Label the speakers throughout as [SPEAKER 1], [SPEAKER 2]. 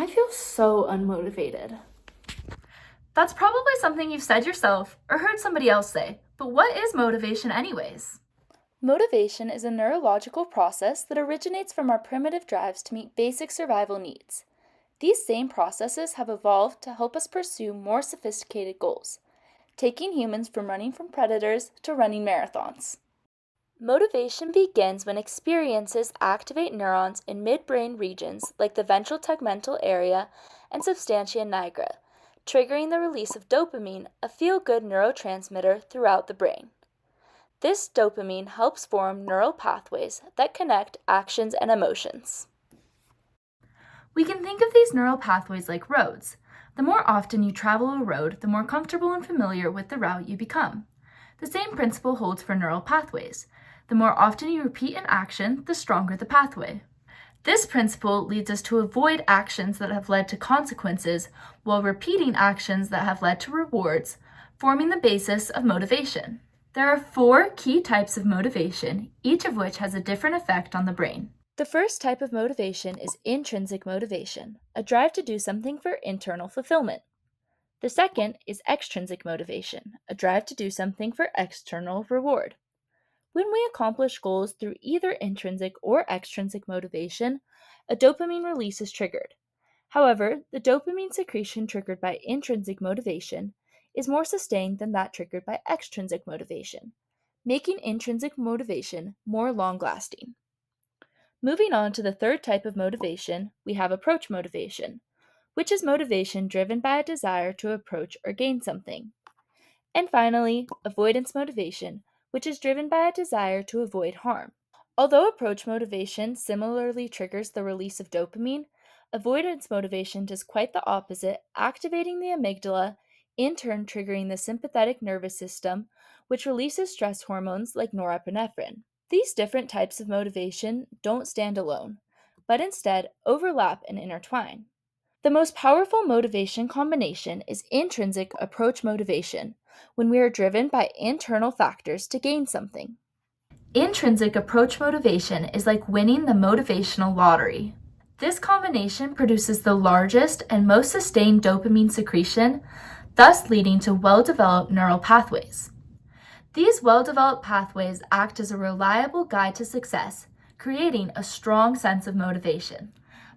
[SPEAKER 1] I feel so unmotivated.
[SPEAKER 2] That's probably something you've said yourself or heard somebody else say, but what is motivation anyways?
[SPEAKER 3] Motivation is a neurological process that originates from our primitive drives to meet basic survival needs. These same processes have evolved to help us pursue more sophisticated goals, taking humans from running from predators to running marathons. Motivation begins when experiences activate neurons in midbrain regions like the ventral tegmental area and substantia nigra, triggering the release of dopamine, a feel-good neurotransmitter, throughout the brain. This dopamine helps form neural pathways that connect actions and emotions.
[SPEAKER 2] We can think of these neural pathways like roads. The more often you travel a road, the more comfortable and familiar with the route you become. The same principle holds for neural pathways. The more often you repeat an action, the stronger the pathway. This principle leads us to avoid actions that have led to consequences while repeating actions that have led to rewards, forming the basis of motivation. There are 4 key types of motivation, each of which has a different effect on the brain.
[SPEAKER 3] The first type of motivation is intrinsic motivation, a drive to do something for internal fulfillment. The second is extrinsic motivation, a drive to do something for external reward. When we accomplish goals through either intrinsic or extrinsic motivation, a dopamine release is triggered. However, the dopamine secretion triggered by intrinsic motivation is more sustained than that triggered by extrinsic motivation, making intrinsic motivation more long-lasting. Moving on to the third type of motivation, we have approach motivation, which is motivation driven by a desire to approach or gain something. And finally, avoidance motivation, which is driven by a desire to avoid harm. Although approach motivation similarly triggers the release of dopamine, avoidance motivation does quite the opposite, activating the amygdala, in turn triggering the sympathetic nervous system, which releases stress hormones like norepinephrine. These different types of motivation don't stand alone, but instead overlap and intertwine. The most powerful motivation combination is intrinsic approach motivation, when we are driven by internal factors to gain something.
[SPEAKER 2] Intrinsic approach motivation is like winning the motivational lottery. This combination produces the largest and most sustained dopamine secretion, thus leading to well-developed neural pathways. These well-developed pathways act as a reliable guide to success, creating a strong sense of motivation.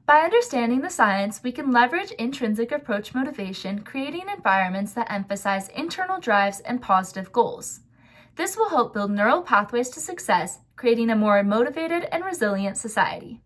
[SPEAKER 2] By understanding the science, we can leverage intrinsic approach motivation, creating environments that emphasize internal drives and positive goals. This will help build neural pathways to success, creating a more motivated and resilient society.